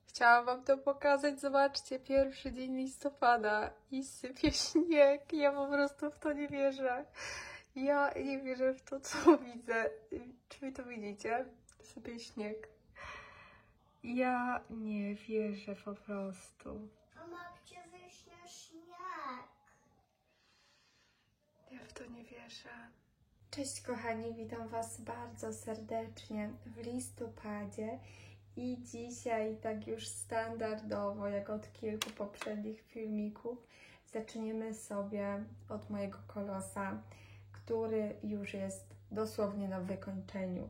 Chciałam wam to pokazać, zobaczcie, pierwszy dzień listopada i sypie śnieg. Ja po prostu w to nie wierzę. Ja nie wierzę w to, co widzę. Czy wy to widzicie? Sypie śnieg. Ja nie wierzę po prostu. Mama, gdzie wyjść na śnieg? Ja w to nie wierzę. Cześć kochani, witam was bardzo serdecznie w listopadzie. I dzisiaj, tak już standardowo, jak od kilku poprzednich filmików, zaczniemy sobie od mojego kolosa, który już jest dosłownie na wykończeniu.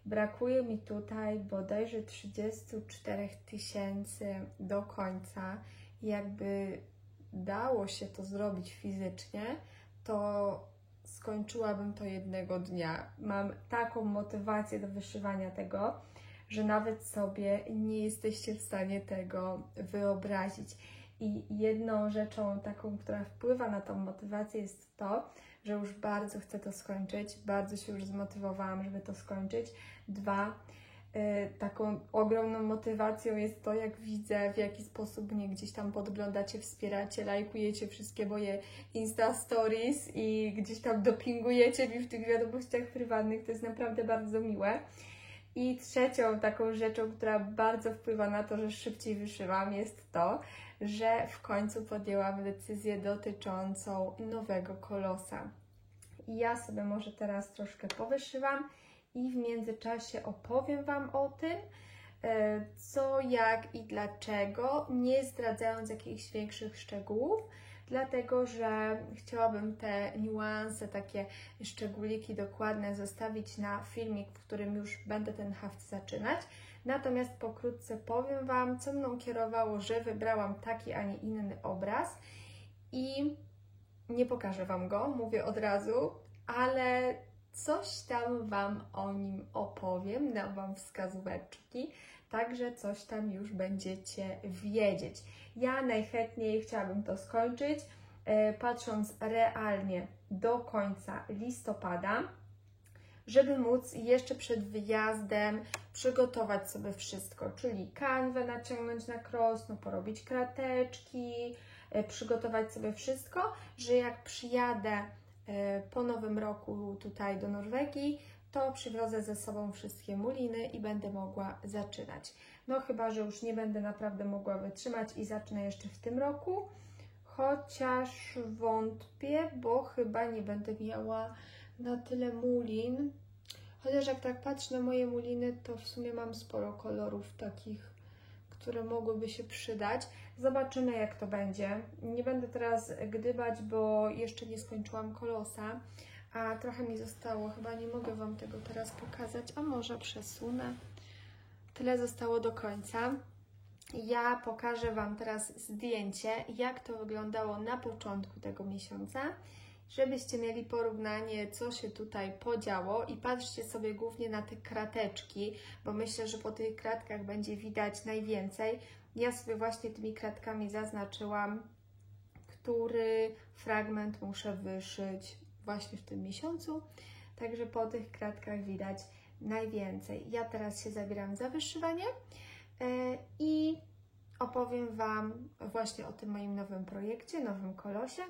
Brakuje mi tutaj bodajże 34 000 do końca. Jakby dało się to zrobić fizycznie, to skończyłabym to jednego dnia. Mam taką motywację do wyszywania tego, że nawet sobie nie jesteście w stanie tego wyobrazić. I jedną rzeczą taką, która wpływa na tą motywację, jest to, że już bardzo chcę to skończyć, bardzo się już zmotywowałam, żeby to skończyć. Dwa, taką ogromną motywacją jest to, jak widzę, w jaki sposób mnie gdzieś tam podglądacie, wspieracie, lajkujecie wszystkie moje Insta Stories i gdzieś tam dopingujecie mi w tych wiadomościach prywatnych. To jest naprawdę bardzo miłe. I trzecią taką rzeczą, która bardzo wpływa na to, że szybciej wyszywam, jest to, że w końcu podjęłam decyzję dotyczącą nowego kolosa. I ja sobie może teraz troszkę powyszywam i w międzyczasie opowiem wam o tym, co, jak i dlaczego, nie zdradzając jakichś większych szczegółów, dlatego że chciałabym te niuanse, takie szczególiki dokładne zostawić na filmik, w którym już będę ten haft zaczynać. Natomiast pokrótce powiem wam, co mną kierowało, że wybrałam taki, a nie inny obraz i nie pokażę wam go, mówię od razu, ale coś tam wam o nim opowiem, dam wam wskazóweczki, także coś tam już będziecie wiedzieć. Ja najchętniej chciałabym to skończyć, patrząc realnie do końca listopada, żeby móc jeszcze przed wyjazdem przygotować sobie wszystko, czyli kanwę naciągnąć na krosno, porobić krateczki, przygotować sobie wszystko, że jak przyjadę po nowym roku tutaj do Norwegii, to przywiozę ze sobą wszystkie muliny i będę mogła zaczynać. No chyba, że już nie będę naprawdę mogła wytrzymać i zacznę jeszcze w tym roku, chociaż wątpię, bo chyba nie będę miała na tyle mulin. Chociaż jak tak patrzę na moje muliny, to w sumie mam sporo kolorów takich, które mogłyby się przydać. Zobaczymy, jak to będzie. Nie będę teraz gdybać, bo jeszcze nie skończyłam kolosa, a trochę mi zostało. Chyba nie mogę wam tego teraz pokazać, a może przesunę. Tyle zostało do końca. Ja pokażę wam teraz zdjęcie, jak to wyglądało na początku tego miesiąca, żebyście mieli porównanie, co się tutaj podziało i patrzcie sobie głównie na te krateczki, bo myślę, że po tych kratkach będzie widać najwięcej. Ja sobie właśnie tymi kratkami zaznaczyłam, który fragment muszę wyszyć właśnie w tym miesiącu, także po tych kratkach widać najwięcej. Ja teraz się zabieram za wyszywanie i opowiem wam właśnie o tym moim nowym projekcie, nowym kolosie.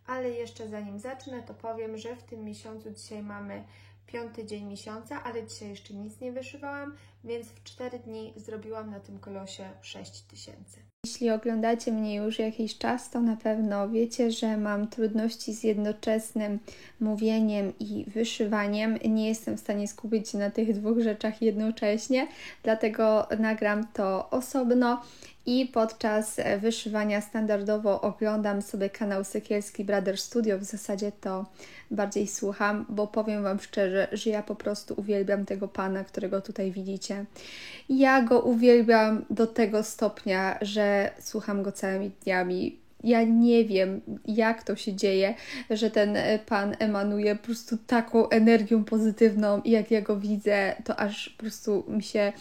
Ale jeszcze zanim zacznę, to powiem, że w tym miesiącu dzisiaj mamy 5. dzień miesiąca, ale dzisiaj jeszcze nic nie wyszywałam, więc w 4 dni zrobiłam na tym kolosie 6000. Jeśli oglądacie mnie już jakiś czas, to na pewno wiecie, że mam trudności z jednoczesnym mówieniem i wyszywaniem. Nie jestem w stanie skupić się na tych dwóch rzeczach jednocześnie, dlatego nagram to osobno. I podczas wyszywania standardowo oglądam sobie kanał Sekielski Brothers Studio. W zasadzie to bardziej słucham, bo powiem wam szczerze, że ja po prostu uwielbiam tego pana, którego tutaj widzicie. Ja go uwielbiam do tego stopnia, że słucham go całymi dniami. ja nie wiem, jak to się dzieje, że ten pan emanuje po prostu taką energią pozytywną i jak ja go widzę, to aż po prostu mi się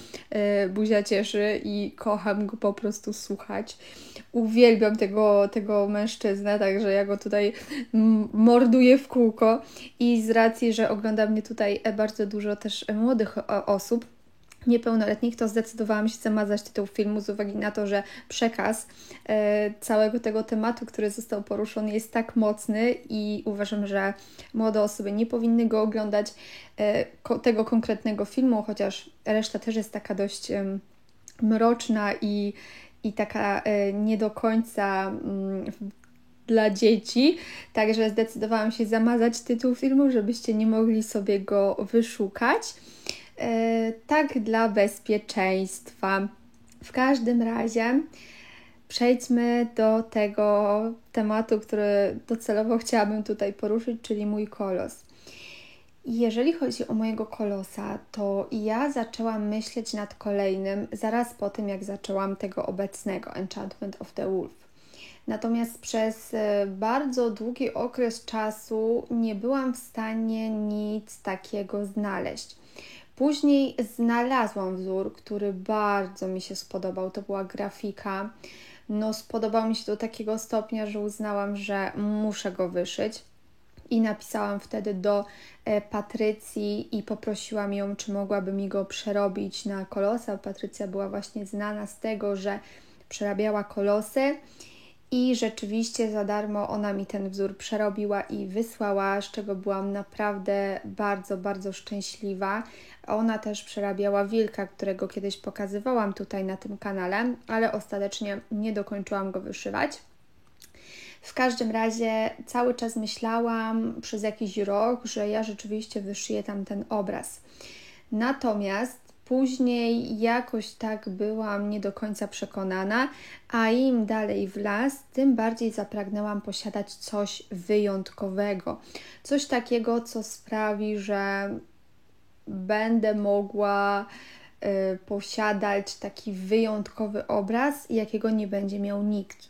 buzia cieszy i kocham go po prostu słuchać. Uwielbiam tego mężczyznę, także ja go tutaj morduję w kółko i z racji, że ogląda mnie tutaj bardzo dużo też młodych osób, niepełnoletnich, to zdecydowałam się zamazać tytuł filmu z uwagi na to, że przekaz całego tego tematu, który został poruszony, jest tak mocny i uważam, że młode osoby nie powinny go oglądać, tego konkretnego filmu, chociaż reszta też jest taka dość mroczna i taka nie do końca dla dzieci, także zdecydowałam się zamazać tytuł filmu, żebyście nie mogli sobie go wyszukać. Tak dla bezpieczeństwa. W każdym razie przejdźmy do tego tematu, który docelowo chciałabym tutaj poruszyć, czyli mój kolos. Jeżeli chodzi o mojego kolosa, to ja zaczęłam myśleć nad kolejnym zaraz po tym, jak zaczęłam tego obecnego Enchantment of the Wolf. Natomiast przez bardzo długi okres czasu nie byłam w stanie nic takiego znaleźć. Później znalazłam wzór, który bardzo mi się spodobał. To była grafika. Spodobał mi się do takiego stopnia, że uznałam, że muszę go wyszyć. I napisałam wtedy do Patrycji i poprosiłam ją, czy mogłaby mi go przerobić na kolosa. Patrycja była właśnie znana z tego, że przerabiała kolosy. I rzeczywiście za darmo ona mi ten wzór przerobiła i wysłała, z czego byłam naprawdę bardzo, bardzo szczęśliwa. Ona też przerabiała wilka, którego kiedyś pokazywałam tutaj na tym kanale, ale ostatecznie nie dokończyłam go wyszywać. W każdym razie cały czas myślałam przez jakiś rok, że ja rzeczywiście wyszyję tam ten obraz. Natomiast później jakoś tak byłam nie do końca przekonana, a im dalej w las, tym bardziej zapragnęłam posiadać coś wyjątkowego. Coś takiego, co sprawi, że będę mogła posiadać taki wyjątkowy obraz, jakiego nie będzie miał nikt.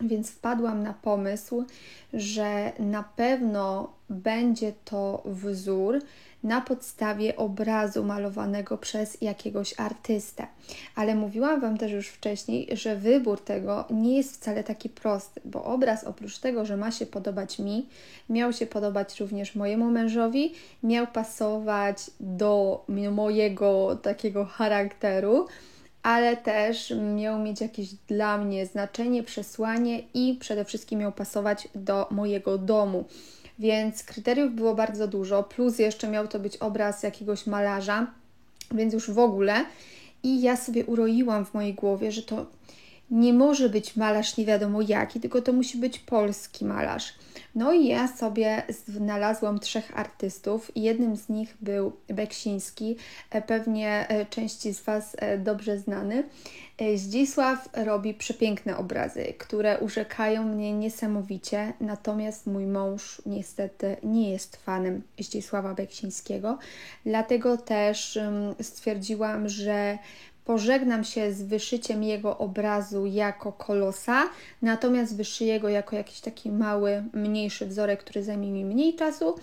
Więc wpadłam na pomysł, że na pewno będzie to wzór na podstawie obrazu malowanego przez jakiegoś artystę. Ale mówiłam Wam też już wcześniej, że wybór tego nie jest wcale taki prosty, bo obraz oprócz tego, że ma się podobać mi, miał się podobać również mojemu mężowi, miał pasować do mojego takiego charakteru, ale też miał mieć jakieś dla mnie znaczenie, przesłanie i przede wszystkim miał pasować do mojego domu. Więc kryteriów było bardzo dużo, plus jeszcze miał to być obraz jakiegoś malarza, więc już w ogóle. I ja sobie uroiłam w mojej głowie, że to nie może być malarz nie wiadomo jaki, tylko to musi być polski malarz. No i ja sobie znalazłam 3 artystów. Jednym z nich był Beksiński, pewnie części z Was dobrze znany. Zdzisław robi przepiękne obrazy, które urzekają mnie niesamowicie, natomiast mój mąż niestety nie jest fanem Zdzisława Beksińskiego, dlatego też stwierdziłam, że pożegnam się z wyszyciem jego obrazu jako kolosa, natomiast wyszyję go jako jakiś taki mały, mniejszy wzorek, który zajmie mi mniej czasu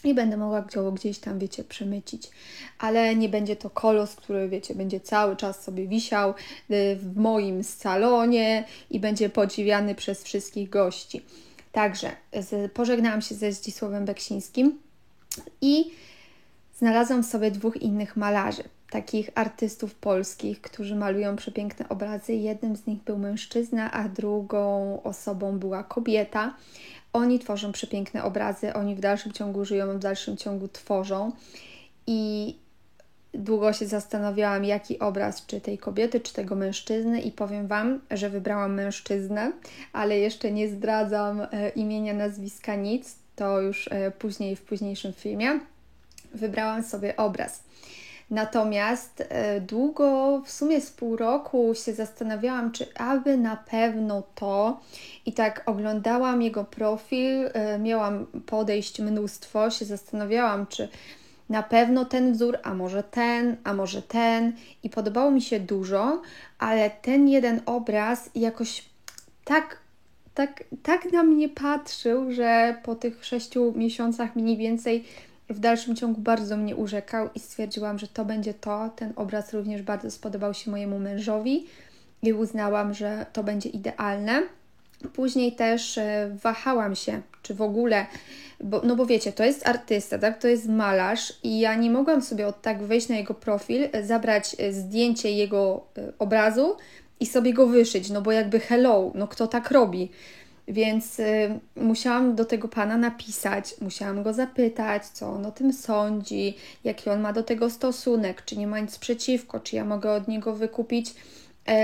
i będę mogła go gdzieś tam, wiecie, przemycić. Ale nie będzie to kolos, który, wiecie, będzie cały czas sobie wisiał w moim salonie i będzie podziwiany przez wszystkich gości. Także pożegnałam się ze Zdzisławem Beksińskim i znalazłam sobie 2 innych malarzy, takich artystów polskich, którzy malują przepiękne obrazy. Jednym z nich był mężczyzna, a drugą osobą była kobieta. Oni tworzą przepiękne obrazy, oni w dalszym ciągu żyją, w dalszym ciągu tworzą i długo się zastanawiałam, jaki obraz, czy tej kobiety, czy tego mężczyzny i powiem Wam, że wybrałam mężczyznę, ale jeszcze nie zdradzam imienia, nazwiska, nic, to już później, w późniejszym filmie. Wybrałam sobie obraz. Natomiast długo, w sumie z pół roku się zastanawiałam, czy aby na pewno to i tak oglądałam jego profil, miałam podejść mnóstwo, się zastanawiałam, czy na pewno ten wzór, a może ten i podobało mi się dużo, ale ten jeden obraz jakoś tak tak na mnie patrzył, że po tych 6 miesiącach mniej więcej w dalszym ciągu bardzo mnie urzekał i stwierdziłam, że to będzie to. Ten obraz również bardzo spodobał się mojemu mężowi i uznałam, że to będzie idealne. Później też wahałam się, czy w ogóle, bo wiecie, to jest artysta, tak? To jest malarz i ja nie mogłam sobie od tak wejść na jego profil, zabrać zdjęcie jego obrazu i sobie go wyszyć, no bo jakby hello, no kto tak robi? Więc musiałam do tego pana napisać, musiałam go zapytać, co on o tym sądzi, jaki on ma do tego stosunek, czy nie ma nic przeciwko, czy ja mogę od niego wykupić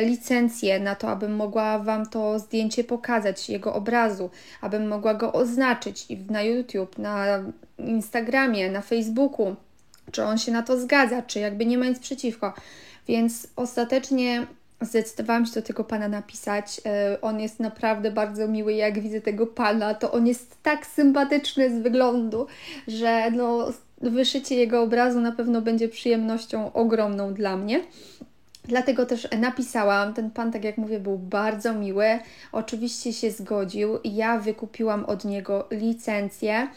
licencję na to, abym mogła Wam to zdjęcie pokazać, jego obrazu, abym mogła go oznaczyć i na YouTube, na Instagramie, na Facebooku, czy on się na to zgadza, czy jakby nie ma nic przeciwko. Więc ostatecznie zdecydowałam się do tego pana napisać. On jest naprawdę bardzo miły. Jak widzę tego pana, to on jest tak sympatyczny z wyglądu, że wyszycie jego obrazu na pewno będzie przyjemnością ogromną dla mnie. Dlatego też napisałam. Ten pan, tak jak mówię, był bardzo miły. Oczywiście się zgodził. Ja wykupiłam od niego licencję.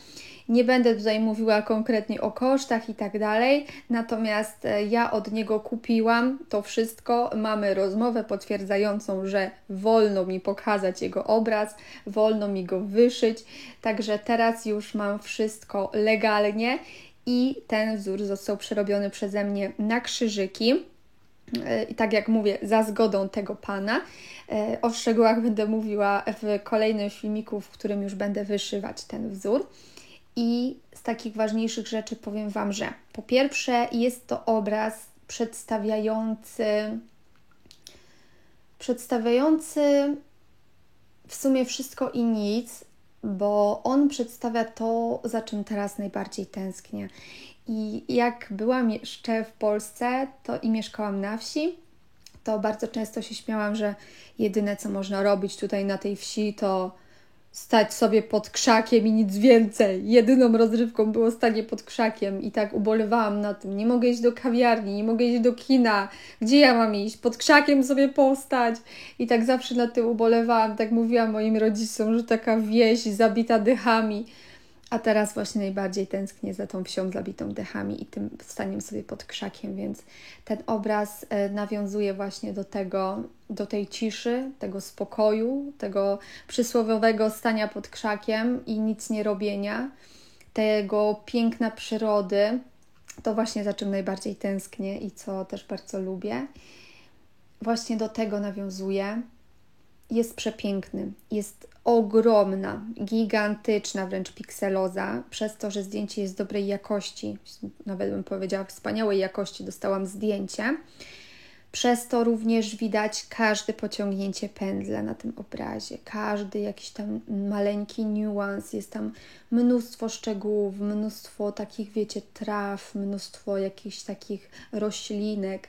Nie będę tutaj mówiła konkretnie o kosztach i tak dalej, natomiast ja od niego kupiłam to wszystko. Mamy rozmowę potwierdzającą, że wolno mi pokazać jego obraz, wolno mi go wyszyć, także teraz już mam wszystko legalnie i ten wzór został przerobiony przeze mnie na krzyżyki. I tak jak mówię, za zgodą tego pana. O szczegółach będę mówiła w kolejnym filmiku, w którym już będę wyszywać ten wzór. I z takich ważniejszych rzeczy powiem Wam, że po pierwsze jest to obraz przedstawiający w sumie wszystko i nic, bo on przedstawia to, za czym teraz najbardziej tęsknię. I jak byłam jeszcze w Polsce i mieszkałam na wsi, to bardzo często się śmiałam, że jedyne co można robić tutaj na tej wsi to stać sobie pod krzakiem i nic więcej. Jedyną rozrywką było stanie pod krzakiem i tak ubolewałam na tym. Nie mogę iść do kawiarni, nie mogę iść do kina. Gdzie ja mam iść? Pod krzakiem sobie postać. I tak zawsze na tym ubolewałam. Tak mówiłam moim rodzicom, że taka wieś zabita dechami. A teraz właśnie najbardziej tęsknię za tą wsią zabitą dechami i tym staniem sobie pod krzakiem, więc ten obraz nawiązuje właśnie do tej ciszy, tego spokoju, tego przysłowiowego stania pod krzakiem i nic nie robienia, tego piękna przyrody, to właśnie za czym najbardziej tęsknię i co też bardzo lubię. Właśnie do tego nawiązuje. Jest przepiękny, jest ogromna, gigantyczna wręcz pikseloza, przez to, że zdjęcie jest dobrej jakości, nawet bym powiedziała wspaniałej jakości, dostałam zdjęcie. Przez to również widać każde pociągnięcie pędzla na tym obrazie, każdy jakiś tam maleńki niuans, jest tam mnóstwo szczegółów, mnóstwo takich, wiecie, traw, mnóstwo jakichś takich roślinek.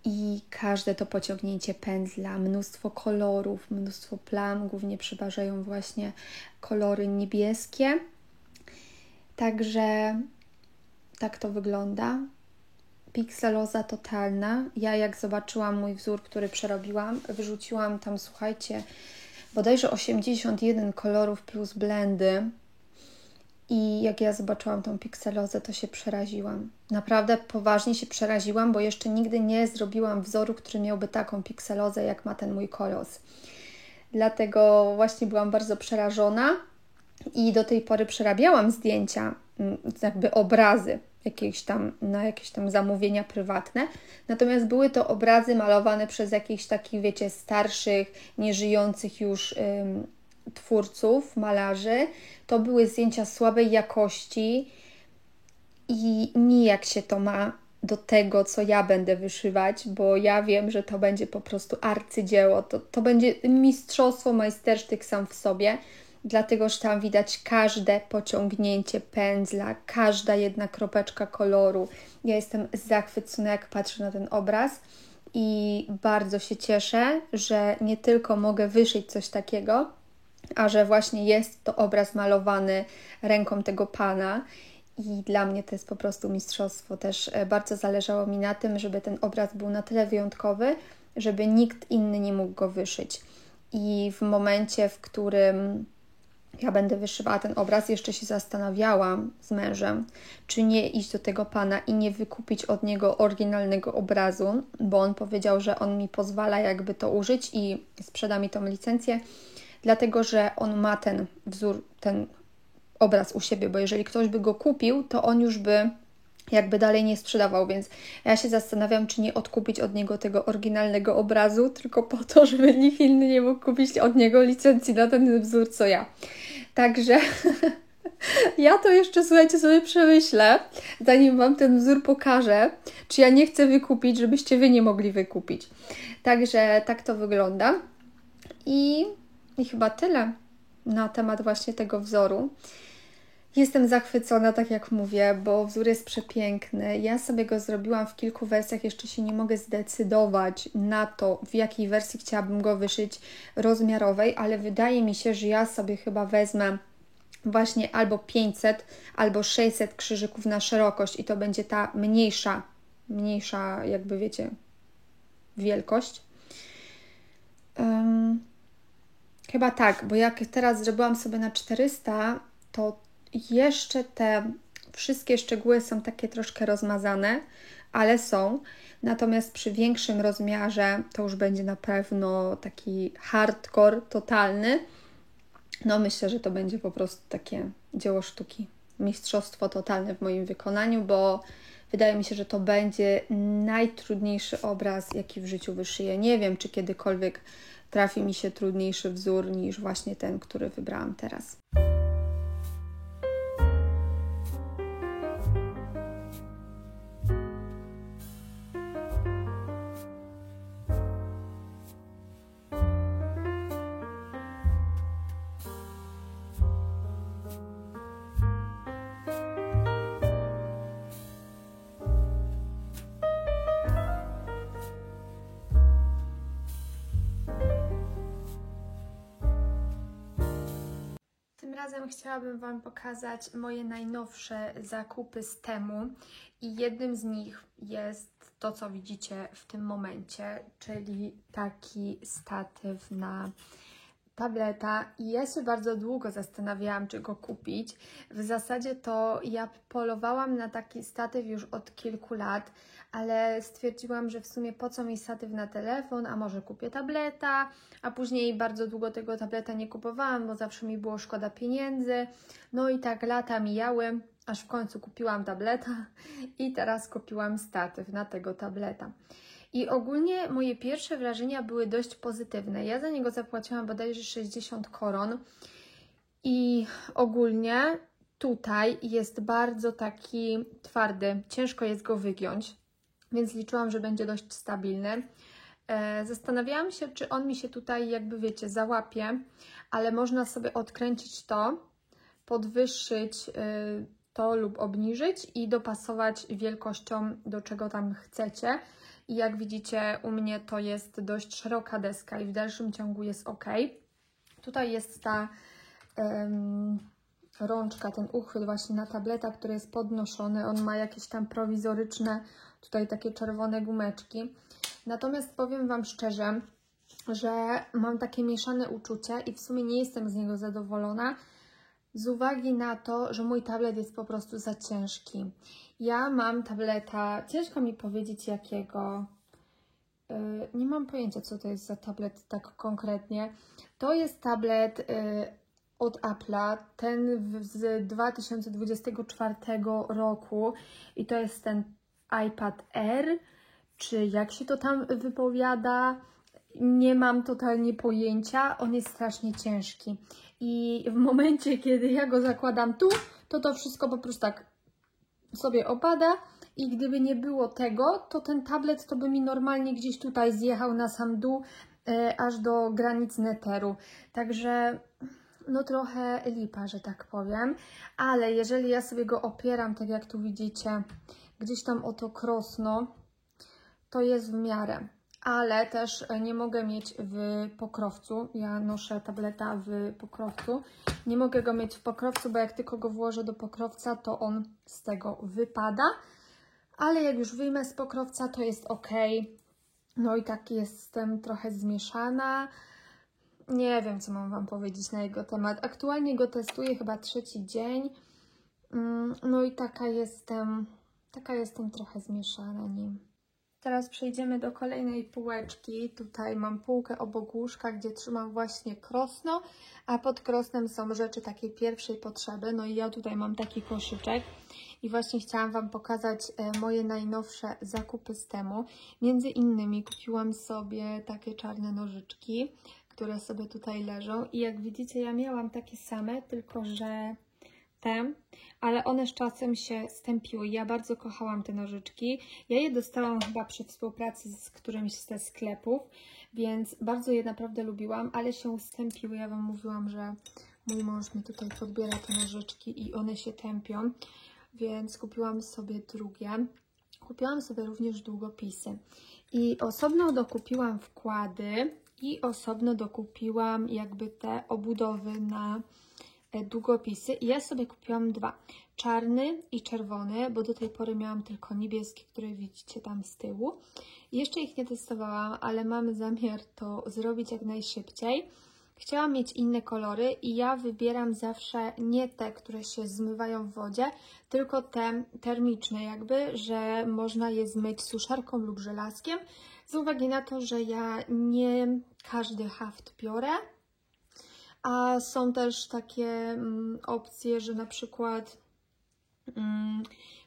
I każde to pociągnięcie pędzla, mnóstwo kolorów, mnóstwo plam, głównie przeważają właśnie kolory niebieskie. Także tak to wygląda. Pikseloza totalna. Ja jak zobaczyłam mój wzór, który przerobiłam, wyrzuciłam tam, słuchajcie, bodajże 81 kolorów plus blendy. I jak ja zobaczyłam tą pikselozę, to się przeraziłam. Naprawdę poważnie się przeraziłam, bo jeszcze nigdy nie zrobiłam wzoru, który miałby taką pikselozę, jak ma ten mój kolos. Dlatego właśnie byłam bardzo przerażona i do tej pory przerabiałam zdjęcia, jakby obrazy na jakieś tam zamówienia prywatne. Natomiast były to obrazy malowane przez jakichś takich, wiecie, starszych, nieżyjących już twórców, malarzy. To były zdjęcia słabej jakości i nijak się to ma do tego, co ja będę wyszywać, bo ja wiem, że to będzie po prostu arcydzieło. To będzie mistrzostwo, majstersztyk sam w sobie, dlatego że tam widać każde pociągnięcie pędzla, każda jedna kropeczka koloru. Ja jestem zachwycona, jak patrzę na ten obraz i bardzo się cieszę, że nie tylko mogę wyszyć coś takiego, a że właśnie jest to obraz malowany ręką tego pana i dla mnie to jest po prostu mistrzostwo. Też bardzo zależało mi na tym, żeby ten obraz był na tyle wyjątkowy, żeby nikt inny nie mógł go wyszyć. i w momencie, w którym ja będę wyszywała ten obraz, jeszcze się zastanawiałam z mężem, czy nie iść do tego pana i nie wykupić od niego oryginalnego obrazu, bo on powiedział, że on mi pozwala jakby to użyć i sprzeda mi tą licencję, dlatego że on ma ten wzór, ten obraz u siebie, bo jeżeli ktoś by go kupił, to on już by jakby dalej nie sprzedawał, więc ja się zastanawiam, czy nie odkupić od niego tego oryginalnego obrazu, tylko po to, żeby nikt inny nie mógł kupić od niego licencji na ten wzór, co ja. Także ja to jeszcze, słuchajcie, sobie przemyślę, zanim Wam ten wzór pokażę, czy ja nie chcę wykupić, żebyście Wy nie mogli wykupić. Także tak to wygląda. I chyba tyle na temat właśnie tego wzoru. Jestem zachwycona, tak jak mówię, bo wzór jest przepiękny. Ja sobie go zrobiłam w kilku wersjach, jeszcze się nie mogę zdecydować na to, w jakiej wersji chciałabym go wyszyć rozmiarowej, ale wydaje mi się, że ja sobie chyba wezmę właśnie albo 500, albo 600 krzyżyków na szerokość i to będzie ta mniejsza jakby wiecie, wielkość. Chyba tak, bo jak teraz zrobiłam sobie na 400, to jeszcze te wszystkie szczegóły są takie troszkę rozmazane, ale są. Natomiast przy większym rozmiarze to już będzie na pewno taki hardcore totalny. No myślę, że to będzie po prostu takie dzieło sztuki. Mistrzostwo totalne w moim wykonaniu, bo wydaje mi się, że to będzie najtrudniejszy obraz, jaki w życiu wyszyję. Nie wiem, czy kiedykolwiek trafi mi się trudniejszy wzór niż właśnie ten, który wybrałam teraz. Tym razem chciałabym Wam pokazać moje najnowsze zakupy z Temu i jednym z nich jest to, co widzicie w tym momencie, czyli taki statyw na tableta i ja się bardzo długo zastanawiałam, czy go kupić. W zasadzie to ja polowałam na taki statyw już od kilku lat, ale stwierdziłam, że w sumie po co mi statyw na telefon, a może kupię tableta, a później bardzo długo tego tableta nie kupowałam, bo zawsze mi było szkoda pieniędzy. No i tak lata mijały, aż w końcu kupiłam tableta i teraz kupiłam statyw na tego tableta. I ogólnie moje pierwsze wrażenia były dość pozytywne. Ja za niego zapłaciłam bodajże 60 koron i ogólnie tutaj jest bardzo taki twardy, ciężko jest go wygiąć, więc liczyłam, że będzie dość stabilny. Zastanawiałam się, czy on mi się tutaj jakby wiecie załapie, ale można sobie odkręcić to, podwyższyć to lub obniżyć i dopasować wielkością do czego tam chcecie. I jak widzicie, u mnie to jest dość szeroka deska i w dalszym ciągu jest ok. Tutaj jest ta rączka, ten uchwyt właśnie na tableta, który jest podnoszony. On ma jakieś tam prowizoryczne, tutaj takie czerwone gumeczki. Natomiast powiem Wam szczerze, że mam takie mieszane uczucia i w sumie nie jestem z niego zadowolona, z uwagi na to, że mój tablet jest po prostu za ciężki. Ja mam tableta, ciężko mi powiedzieć jakiego, nie mam pojęcia, co to jest za tablet tak konkretnie. To jest tablet od Apple'a, ten z 2024 roku i to jest ten iPad Air, czy jak się to tam wypowiada, nie mam totalnie pojęcia, on jest strasznie ciężki. I w momencie, kiedy ja go zakładam tu, to wszystko po prostu tak sobie opada i gdyby nie było tego, to ten tablet to by mi normalnie gdzieś tutaj zjechał na sam dół, aż do granic neteru. Także no trochę lipa, że tak powiem, ale jeżeli ja sobie go opieram, tak jak tu widzicie, gdzieś tam o to krosno, to jest w miarę. Ale też nie mogę mieć w pokrowcu. Ja noszę tableta w pokrowcu. Nie mogę go mieć w pokrowcu, bo jak tylko go włożę do pokrowca, to on z tego wypada. Ale jak już wyjmę z pokrowca, to jest ok. No i tak jestem trochę zmieszana. nie wiem, co mam Wam powiedzieć na jego temat. Aktualnie go testuję chyba 3. dzień. No i taka jestem trochę zmieszana nim. Teraz przejdziemy do kolejnej półeczki. Tutaj mam półkę obok łóżka, gdzie trzymam właśnie krosno, a pod krosnem są rzeczy takiej pierwszej potrzeby. No i ja tutaj mam taki koszyczek i właśnie chciałam Wam pokazać moje najnowsze zakupy z temu. Między innymi kupiłam sobie takie czarne nożyczki, które sobie tutaj leżą i jak widzicie, ja miałam takie same, tylko że ale one z czasem się stępiły. Ja bardzo kochałam te nożyczki. Ja je dostałam chyba przy współpracy z którymś ze sklepów, więc bardzo je naprawdę lubiłam, ale się stępiły. Ja Wam mówiłam, że mój mąż mi tutaj podbiera te nożyczki i one się tępią, więc kupiłam sobie drugie. Kupiłam sobie również długopisy i osobno dokupiłam wkłady i osobno dokupiłam jakby te obudowy na długopisy i ja sobie kupiłam 2, czarny i czerwony, bo do tej pory miałam tylko niebieskie, które widzicie tam z tyłu. Jeszcze ich nie testowałam, ale mamy zamiar to zrobić jak najszybciej. Chciałam mieć inne kolory i ja wybieram zawsze nie te, które się zmywają w wodzie, tylko te termiczne jakby, że można je zmyć suszarką lub żelazkiem, z uwagi na to, że ja nie każdy haft biorę. A są też takie opcje, że na przykład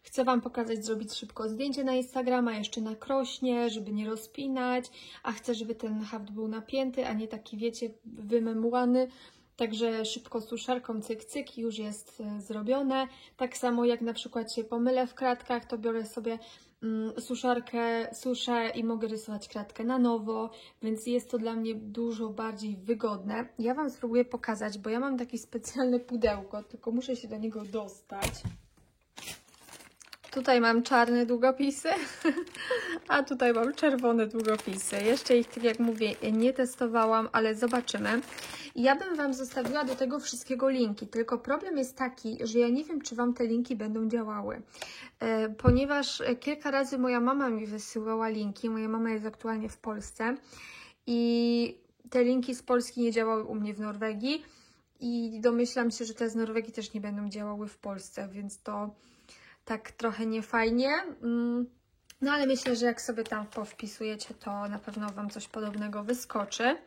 chcę Wam pokazać, zrobić szybko zdjęcie na Instagrama, jeszcze na krośnie, żeby nie rozpinać, a chcę, żeby ten haft był napięty, a nie taki, wiecie, wymemłany. Także szybko suszarką cyk cyk już jest zrobione. Tak samo jak na przykład się pomylę w kratkach, to biorę sobie suszarkę, suszę i mogę rysować kratkę na nowo, więc jest to dla mnie dużo bardziej wygodne. Ja Wam spróbuję pokazać, bo ja mam takie specjalne pudełko, tylko muszę się do niego dostać. Tutaj mam czarne długopisy, a tutaj mam czerwone długopisy. Jeszcze ich, tak jak mówię, nie testowałam, ale zobaczymy. Ja bym Wam zostawiła do tego wszystkiego linki, tylko problem jest taki, że ja nie wiem, czy Wam te linki będą działały. Ponieważ kilka razy moja mama mi wysyłała linki, moja mama jest aktualnie w Polsce i te linki z Polski nie działały u mnie w Norwegii i domyślam się, że te z Norwegii też nie będą działały w Polsce, więc to tak trochę niefajnie. No ale myślę, że jak sobie tam powpisujecie, to na pewno Wam coś podobnego wyskoczy.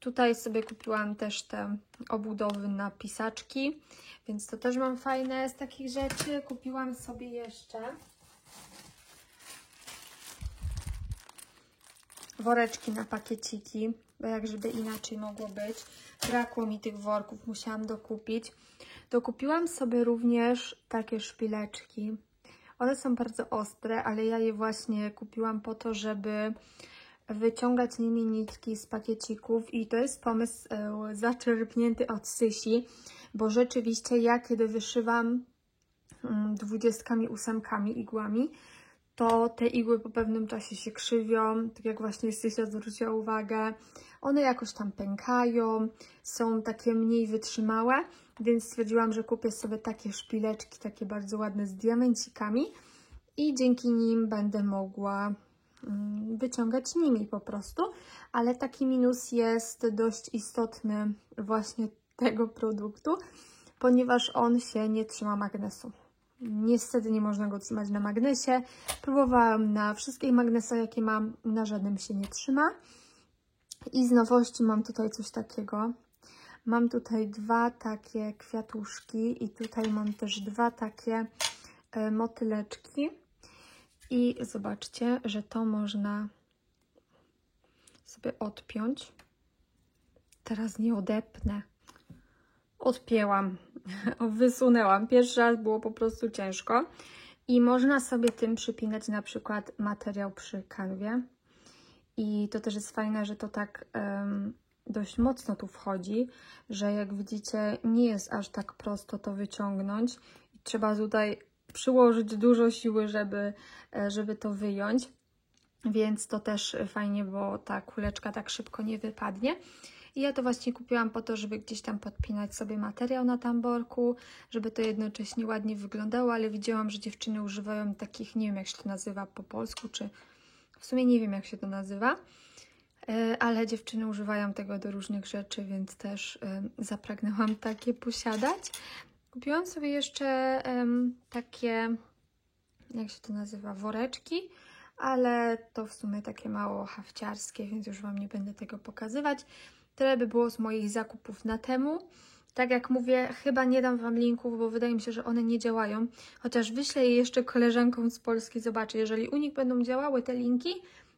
Tutaj sobie kupiłam też te obudowy na pisaczki, więc to też mam fajne z takich rzeczy. Kupiłam sobie jeszcze woreczki na pakieciki, bo jak żeby inaczej mogło być. Brakło mi tych worków, musiałam dokupić. Dokupiłam sobie również takie szpileczki. One są bardzo ostre, ale ja je właśnie kupiłam po to, żeby wyciągać nimi nitki z pakiecików i to jest pomysł zaczerpnięty od Sysi, bo rzeczywiście ja kiedy wyszywam 28 igłami, to te igły po pewnym czasie się krzywią, tak jak właśnie Sysia zwróciła uwagę, one jakoś tam pękają, są takie mniej wytrzymałe, więc stwierdziłam, że kupię sobie takie szpileczki, takie bardzo ładne z diamencikami i dzięki nim będę mogła wyciągać nimi po prostu, ale taki minus jest dość istotny właśnie tego produktu, ponieważ on się nie trzyma magnesu. Niestety nie można go trzymać na magnesie. Próbowałam na wszystkich magnesach, jakie mam, na żadnym się nie trzyma. I z nowości mam tutaj coś takiego. Mam tutaj 2 takie kwiatuszki i tutaj mam też 2 takie motyleczki. I zobaczcie, że to można sobie odpiąć. Teraz nie odepnę. Odpięłam, wysunęłam. Pierwszy raz było po prostu ciężko. I można sobie tym przypinać na przykład materiał przy kanwie. I to też jest fajne, że to tak dość mocno tu wchodzi, że jak widzicie nie jest aż tak prosto to wyciągnąć. I trzeba tutaj przyłożyć dużo siły, żeby to wyjąć. Więc to też fajnie, bo ta kuleczka tak szybko nie wypadnie. I ja to właśnie kupiłam po to, żeby gdzieś tam podpinać sobie materiał na tamborku, żeby to jednocześnie ładnie wyglądało, ale widziałam, że dziewczyny używają takich, nie wiem jak się to nazywa po polsku, czy w sumie nie wiem jak się to nazywa, ale dziewczyny używają tego do różnych rzeczy, więc też zapragnęłam takie posiadać. Kupiłam sobie jeszcze takie, jak się to nazywa, woreczki, ale to w sumie takie mało hafciarskie, więc już Wam nie będę tego pokazywać. Tyle by było z moich zakupów na temu. Tak jak mówię, chyba nie dam Wam linków, bo wydaje mi się, że one nie działają. Chociaż wyślę je jeszcze koleżankom z Polski. Zobaczę, jeżeli u nich będą działały te linki,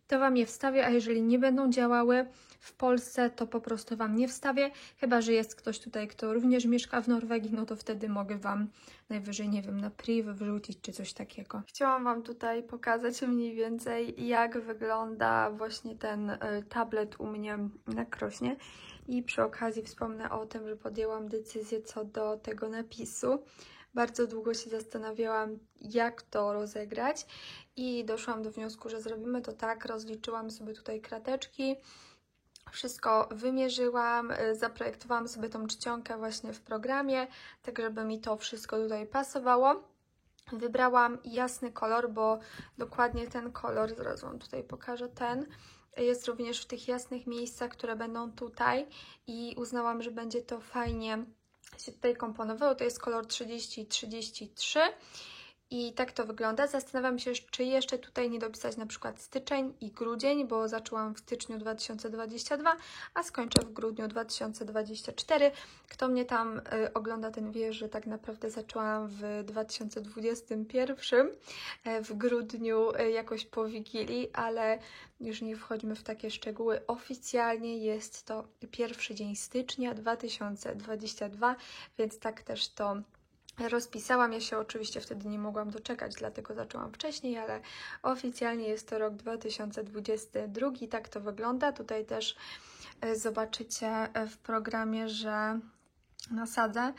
to Wam je wstawię, a jeżeli nie będą działały w Polsce, to po prostu Wam nie wstawię. Chyba że jest ktoś tutaj, kto również mieszka w Norwegii, no to wtedy mogę Wam najwyżej, nie wiem, na priv wrzucić czy coś takiego. Chciałam Wam tutaj pokazać mniej więcej, jak wygląda właśnie ten tablet u mnie na Krośnie. I przy okazji wspomnę o tym, że podjęłam decyzję co do tego napisu. Bardzo długo się zastanawiałam, jak to rozegrać i doszłam do wniosku, że zrobimy to tak. Rozliczyłam sobie tutaj krateczki, wszystko wymierzyłam, zaprojektowałam sobie tą czcionkę właśnie w programie, tak żeby mi to wszystko tutaj pasowało. Wybrałam jasny kolor, bo dokładnie ten kolor, zaraz Wam tutaj pokażę, ten jest również w tych jasnych miejscach, które będą tutaj i uznałam, że będzie to fajnie się tutaj komponowało. To jest kolor 30 i 33 i tak to wygląda. Zastanawiam się, czy jeszcze tutaj nie dopisać na przykład styczeń i grudzień, bo zaczęłam w styczniu 2022, a skończę w grudniu 2024. Kto mnie tam ogląda, ten wie, że tak naprawdę zaczęłam w 2021, w grudniu jakoś po Wigilii, ale już nie wchodźmy w takie szczegóły. Oficjalnie jest to pierwszy dzień stycznia 2022, więc tak też to rozpisałam. Ja się oczywiście wtedy nie mogłam doczekać, dlatego zaczęłam wcześniej, ale oficjalnie jest to rok 2022. Tak to wygląda. Tutaj też zobaczycie w programie, że nasadzę,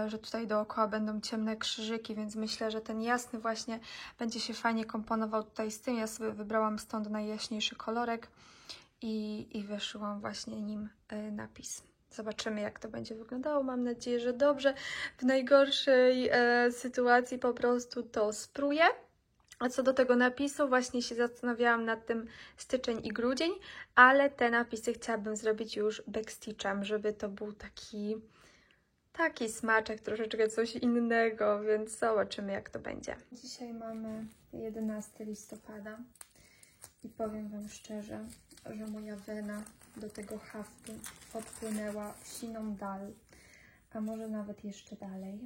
że tutaj dookoła będą ciemne krzyżyki, więc myślę, że ten jasny właśnie będzie się fajnie komponował tutaj z tym. Ja sobie wybrałam stąd najjaśniejszy kolorek i wyszyłam właśnie nim napis. Zobaczymy, jak to będzie wyglądało. Mam nadzieję, że dobrze. W najgorszej sytuacji po prostu to spróję. A co do tego napisu, właśnie się zastanawiałam nad tym styczeń i grudzień, ale te napisy chciałabym zrobić już backstitchem, żeby to był taki smaczek, troszeczkę coś innego, więc zobaczymy, jak to będzie. Dzisiaj mamy 11 listopada i powiem Wam szczerze, że moja wena do tego haftu odpłynęła w siną dal, a może nawet jeszcze dalej.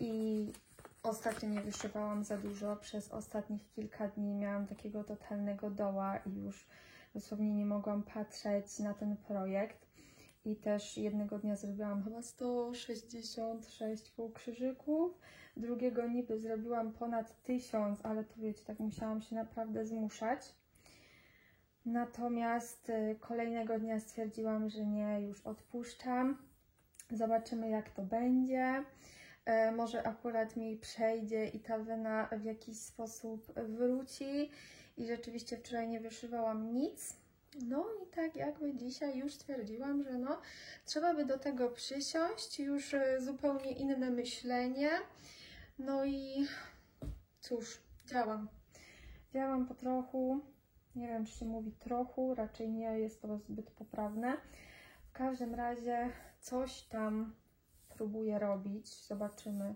I ostatnio nie wyszywałam za dużo. Przez ostatnich kilka dni miałam takiego totalnego doła i już dosłownie nie mogłam patrzeć na ten projekt. I też jednego dnia zrobiłam chyba 166 półkrzyżyków, drugiego niby zrobiłam ponad 1000, ale to wiecie, tak musiałam się naprawdę zmuszać. Natomiast kolejnego dnia stwierdziłam, że nie, już odpuszczam. Zobaczymy, jak to będzie. Może akurat mi przejdzie i ta wena w jakiś sposób wróci. I rzeczywiście wczoraj nie wyszywałam nic. No i tak jakby dzisiaj już stwierdziłam, że no, trzeba by do tego przysiąść, już zupełnie inne myślenie. No i cóż, działam. Działam po trochu, nie wiem, czy się mówi trochu, raczej nie jest to zbyt poprawne. W każdym razie coś tam próbuję robić, zobaczymy,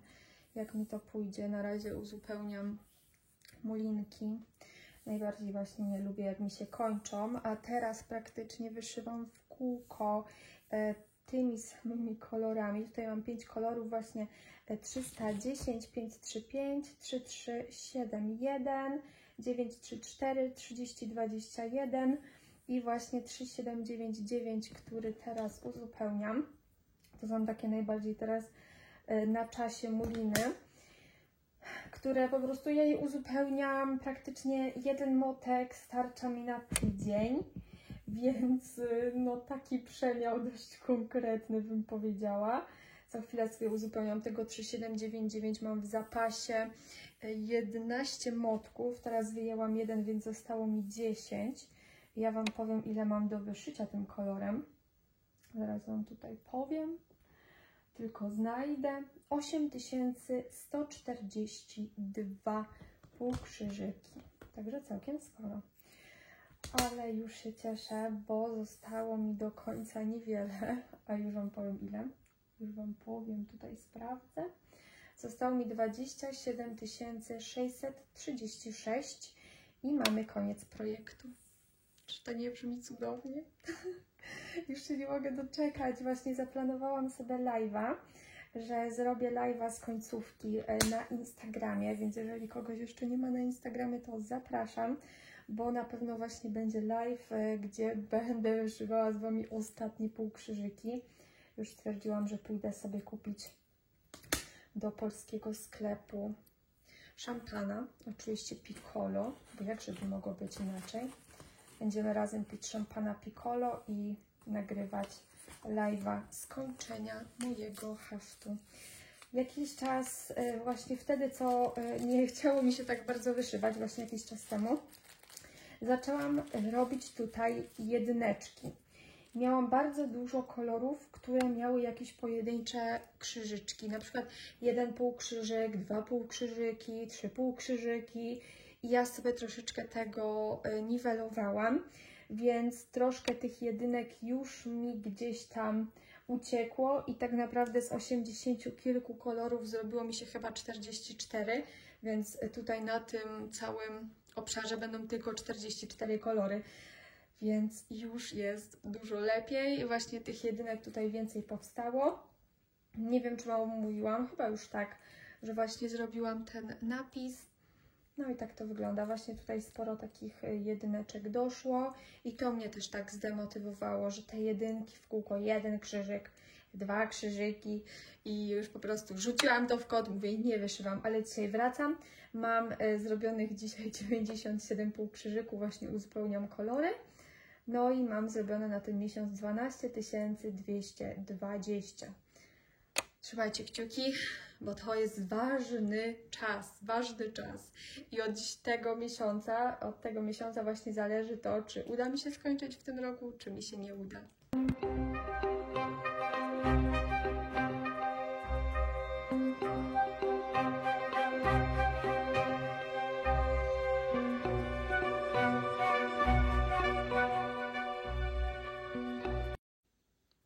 jak mi to pójdzie. Na razie uzupełniam mulinki. Najbardziej właśnie nie lubię, jak mi się kończą, a teraz praktycznie wyszywam w kółko tymi samymi kolorami. Tutaj mam 5 kolorów, właśnie 310, 535, 3371, 934, 3021 i właśnie 3799, który teraz uzupełniam. To są takie najbardziej teraz na czasie muliny, które po prostu ja je uzupełniam, praktycznie jeden motek starcza mi na tydzień, więc no taki przemiał dość konkretny, bym powiedziała. Za chwilę sobie uzupełniam tego 3799, mam w zapasie 11 motków, teraz wyjęłam jeden, więc zostało mi 10. Ja Wam powiem, ile mam do wyszycia tym kolorem. Zaraz Wam tutaj powiem. Tylko znajdę 8142 półkrzyżyki, także całkiem sporo. ale już się cieszę, bo zostało mi do końca niewiele, a już Wam powiem ile. Już Wam powiem, tutaj sprawdzę. Zostało mi 27 636 i mamy koniec projektu. Czy to nie brzmi cudownie? Już się nie mogę doczekać. Właśnie zaplanowałam sobie live'a, że zrobię live'a z końcówki na Instagramie, więc jeżeli kogoś jeszcze nie ma na Instagramie, to zapraszam, bo na pewno właśnie będzie live, gdzie będę wyszywała z Wami ostatnie półkrzyżyki. Już stwierdziłam, że pójdę sobie kupić do polskiego sklepu szampana, oczywiście Piccolo, bo jakże by mogło być inaczej. Będziemy razem pić szampana Piccolo i nagrywać live'a skończenia mojego haftu. Jakiś czas, właśnie wtedy, co nie chciało mi się tak bardzo wyszywać, właśnie jakiś czas temu, zaczęłam robić tutaj jedyneczki. Miałam bardzo dużo kolorów, które miały jakieś pojedyncze krzyżyczki, na przykład 1 półkrzyżyk, 2 półkrzyżyki, 3 półkrzyżyki i ja sobie troszeczkę tego niwelowałam, więc troszkę tych jedynek już mi gdzieś tam uciekło i tak naprawdę z 80 kilku kolorów zrobiło mi się chyba 44, więc tutaj na tym całym obszarze będą tylko 44 kolory. Więc już jest dużo lepiej. Właśnie tych jedynek tutaj więcej powstało. Nie wiem, czy Wam mówiłam, chyba już tak, że właśnie zrobiłam ten napis. No i tak to wygląda. Właśnie tutaj sporo takich jedyneczek doszło i to mnie też tak zdemotywowało, że te jedynki w kółko, 1 krzyżyk, 2 krzyżyki i już po prostu rzuciłam to w kąt, mówię, nie wyszywam, ale dzisiaj wracam. Mam zrobionych dzisiaj 97 półkrzyżyków, właśnie uzupełniam kolory. No i mam zrobione na ten miesiąc 12 220. Trzymajcie kciuki, bo to jest ważny czas. I od tego miesiąca właśnie zależy to, czy uda mi się skończyć w tym roku, czy mi się nie uda.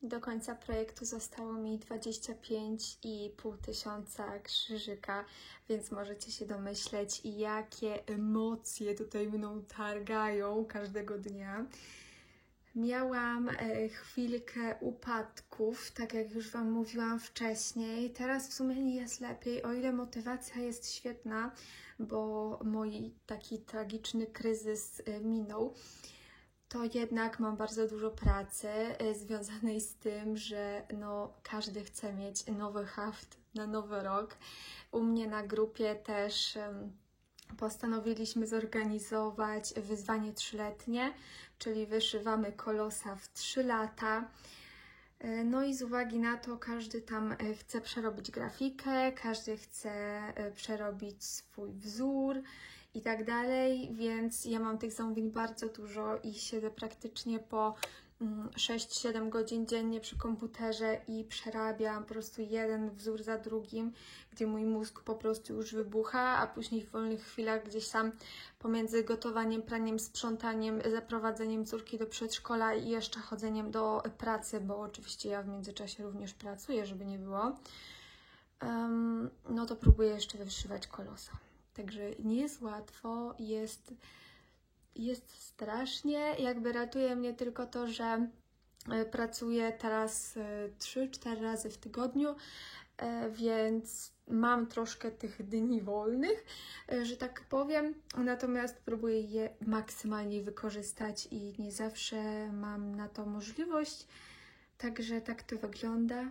Do końca projektu zostało mi 25,5 tysiąca krzyżyka, więc możecie się domyśleć, jakie emocje tutaj mną targają każdego dnia. Miałam chwilkę upadków, tak jak już Wam mówiłam wcześniej. Teraz w sumie nie jest lepiej, o ile motywacja jest świetna, bo mój taki tragiczny kryzys minął. To jednak mam bardzo dużo pracy związanej z tym, że no, każdy chce mieć nowy haft na nowy rok. U mnie na grupie też postanowiliśmy zorganizować wyzwanie 3-letnie, czyli wyszywamy kolosa w 3 lata. No i z uwagi na to każdy tam chce przerobić grafikę, każdy chce przerobić swój wzór i tak dalej, więc ja mam tych zamówień bardzo dużo i siedzę praktycznie po 6-7 godzin dziennie przy komputerze i przerabiam po prostu jeden wzór za drugim, gdzie mój mózg po prostu już wybucha, a później w wolnych chwilach gdzieś tam pomiędzy gotowaniem, praniem, sprzątaniem, zaprowadzeniem córki do przedszkola i jeszcze chodzeniem do pracy, bo oczywiście ja w międzyczasie również pracuję, żeby nie było, no to próbuję jeszcze wyszywać kolosa. Także nie jest łatwo, jest strasznie, jakby ratuje mnie tylko to, że pracuję teraz 3-4 razy w tygodniu, więc mam troszkę tych dni wolnych, że tak powiem, natomiast próbuję je maksymalnie wykorzystać i nie zawsze mam na to możliwość, także tak to wygląda.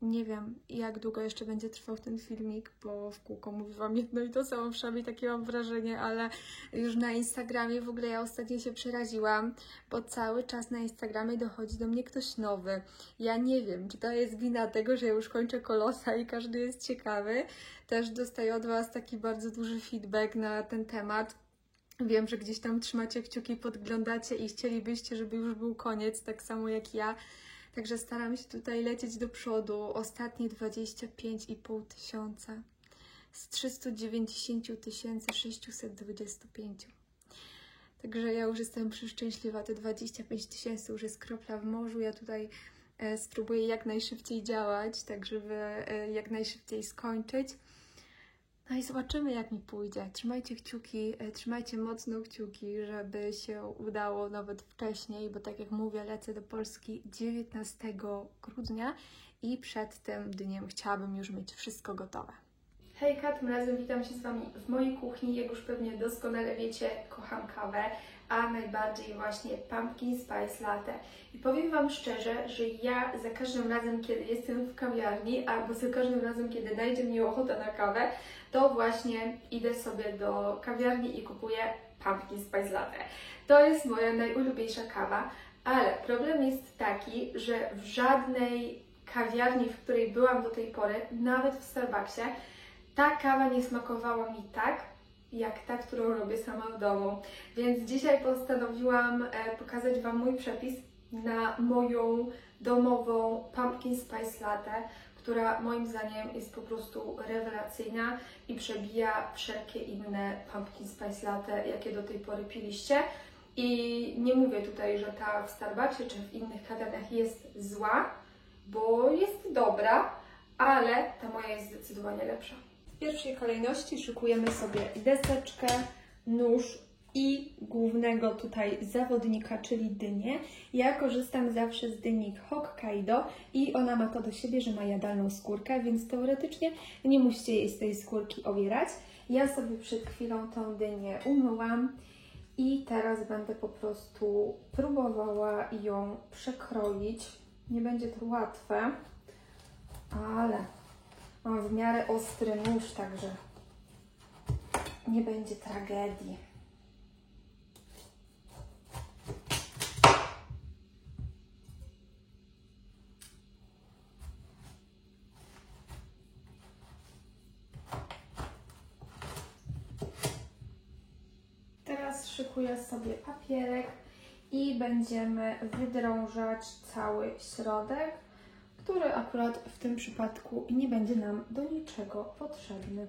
Nie wiem, jak długo jeszcze będzie trwał ten filmik, bo w kółko mówię Wam jedno i to samo, przynajmniej takie mam wrażenie, ale już na Instagramie w ogóle ja ostatnio się przeraziłam, bo cały czas na Instagramie dochodzi do mnie ktoś nowy. Ja nie wiem, czy to jest wina tego, że ja już kończę kolosa i każdy jest ciekawy. Też dostaję od Was taki bardzo duży feedback na ten temat. Wiem, że gdzieś tam trzymacie kciuki, podglądacie i chcielibyście, żeby już był koniec, tak samo jak ja. Także staram się tutaj lecieć do przodu. Ostatnie 25,5 tysiąca z 390 625. Także ja już jestem przeszczęśliwa, te 25 000 już jest kropla w morzu. Ja tutaj spróbuję jak najszybciej działać, tak żeby jak najszybciej skończyć. No i zobaczymy, jak mi pójdzie. Trzymajcie kciuki, trzymajcie mocno kciuki, żeby się udało nawet wcześniej, bo tak jak mówię, lecę do Polski 19 grudnia i przed tym dniem chciałabym już mieć wszystko gotowe. Hejka, tym razem witam się z Wami w mojej kuchni. Jak już pewnie doskonale wiecie, kocham kawę, a najbardziej właśnie pumpkin spice latte. I powiem Wam szczerze, że ja za każdym razem, kiedy jestem w kawiarni, albo za każdym razem, kiedy najdzie mi ochota na kawę, to właśnie idę sobie do kawiarni i kupuję pumpkin spice latte. To jest moja najulubieńsza kawa, ale problem jest taki, że w żadnej kawiarni, w której byłam do tej pory, nawet w Starbucksie, ta kawa nie smakowała mi tak, jak ta, którą robię sama w domu. Więc dzisiaj postanowiłam pokazać Wam mój przepis na moją domową pumpkin spice latte, która moim zdaniem jest po prostu rewelacyjna i przebija wszelkie inne pumpkin spice latte, jakie do tej pory piliście. I nie mówię tutaj, że ta w Starbucksie czy w innych kawiarniach jest zła, bo jest dobra, ale ta moja jest zdecydowanie lepsza. W pierwszej kolejności szykujemy sobie deseczkę, nóż i głównego tutaj zawodnika, czyli dynię. Ja korzystam zawsze z dyni Hokkaido i ona ma to do siebie, że ma jadalną skórkę, więc teoretycznie nie musicie jej z tej skórki obierać. Ja sobie przed chwilą tą dynię umyłam i teraz będę po prostu próbowała ją przekroić. Nie będzie to łatwe, ale mam w miarę ostry nóż, także nie będzie tragedii. Teraz szykuję sobie papierek i będziemy wydrążać cały środek, który akurat w tym przypadku nie będzie nam do niczego potrzebny.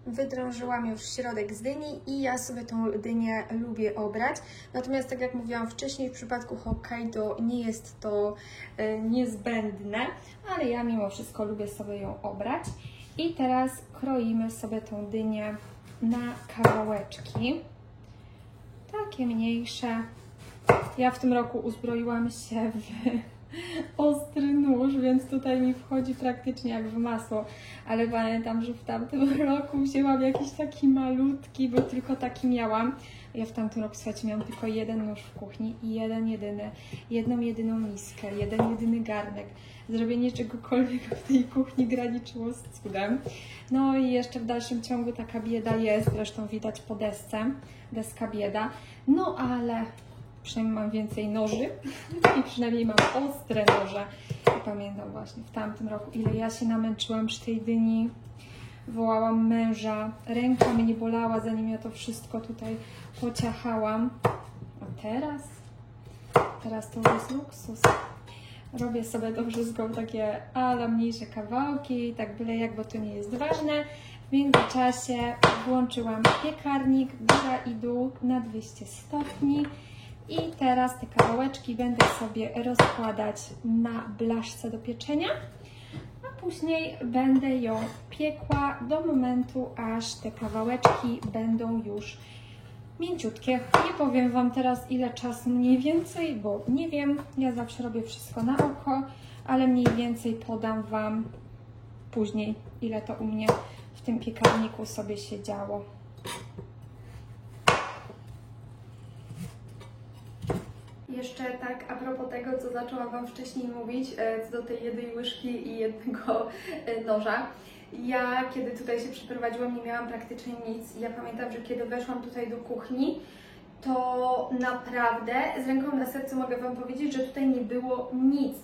Wydrążyłam już środek z dyni i ja sobie tą dynię lubię obrać. Natomiast tak jak mówiłam wcześniej, w przypadku Hokkaido nie jest to niezbędne, ale ja mimo wszystko lubię sobie ją obrać. I teraz kroimy sobie tą dynię na kawałeczki, takie mniejsze. Ja w tym roku uzbroiłam się w ostry nóż, więc tutaj mi wchodzi praktycznie jak w masło, ale pamiętam, że w tamtym roku wzięłam jakiś taki malutki, bo tylko taki miałam. Ja w tamtym roku, słuchajcie, miałam tylko jeden nóż w kuchni i jedną jedyną miskę, jeden jedyny garnek. Zrobienie czegokolwiek w tej kuchni graniczyło z cudem. No i jeszcze w dalszym ciągu taka bieda jest, zresztą widać po desce, deska bieda. No ale przynajmniej mam więcej noży i przynajmniej mam ostre noże. I pamiętam właśnie w tamtym roku, ile ja się namęczyłam przy tej dyni. Wołałam męża, ręka mnie bolała, zanim ja to wszystko tutaj pociachałam. A teraz to już jest luksus. Robię sobie to wszystko w takie mniejsze kawałki, tak byle jak, bo to nie jest ważne. W międzyczasie włączyłam piekarnik, góra i dół na 200 stopni. I teraz te kawałeczki będę sobie rozkładać na blaszce do pieczenia, a później będę ją piekła do momentu, aż te kawałeczki będą już mięciutkie. Nie powiem Wam teraz, ile czasu mniej więcej, bo nie wiem, ja zawsze robię wszystko na oko, ale mniej więcej podam Wam później, ile to u mnie w tym piekarniku sobie się działo. Jeszcze tak a propos tego, co zaczęłam Wam wcześniej mówić, co do tej jednej łyżki i jednego noża. Ja, kiedy tutaj się przeprowadziłam, nie miałam praktycznie nic. Ja pamiętam, że kiedy weszłam tutaj do kuchni to naprawdę z ręką na sercu mogę Wam powiedzieć, że tutaj nie było nic.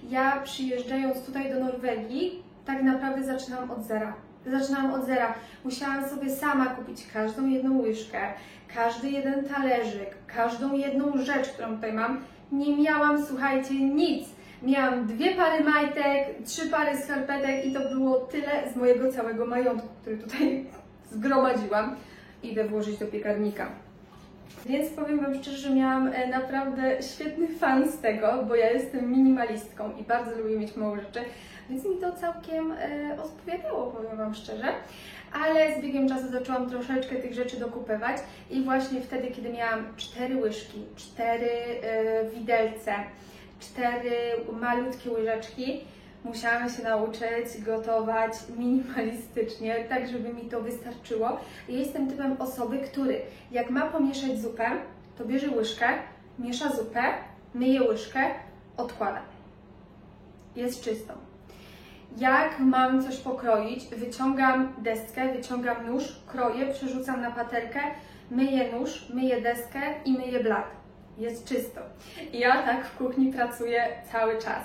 Ja przyjeżdżając tutaj do Norwegii, tak naprawdę zaczynałam od zera. Musiałam sobie sama kupić każdą jedną łyżkę, każdy jeden talerzyk, każdą jedną rzecz, którą tutaj mam. Nie miałam, słuchajcie, nic. Miałam 2 pary majtek, 3 pary skarpetek i to było tyle z mojego całego majątku, który tutaj zgromadziłam. Idę włożyć do piekarnika. Więc powiem Wam szczerze, że miałam naprawdę świetny fan z tego, bo ja jestem minimalistką i bardzo lubię mieć mało rzeczy, więc mi to całkiem odpowiadało, powiem Wam szczerze. Ale z biegiem czasu zaczęłam troszeczkę tych rzeczy dokupywać i właśnie wtedy, kiedy miałam 4 łyżki, 4 widelce, 4 malutkie łyżeczki, musiałam się nauczyć gotować minimalistycznie, tak żeby mi to wystarczyło. Ja jestem typem osoby, który jak ma pomieszać zupę, to bierze łyżkę, miesza zupę, myje łyżkę, odkłada. Jest czysto. Jak mam coś pokroić, wyciągam deskę, wyciągam nóż, kroję, przerzucam na patelkę, myję nóż, myję deskę i myję blat. Jest czysto. I ja tak w kuchni pracuję cały czas.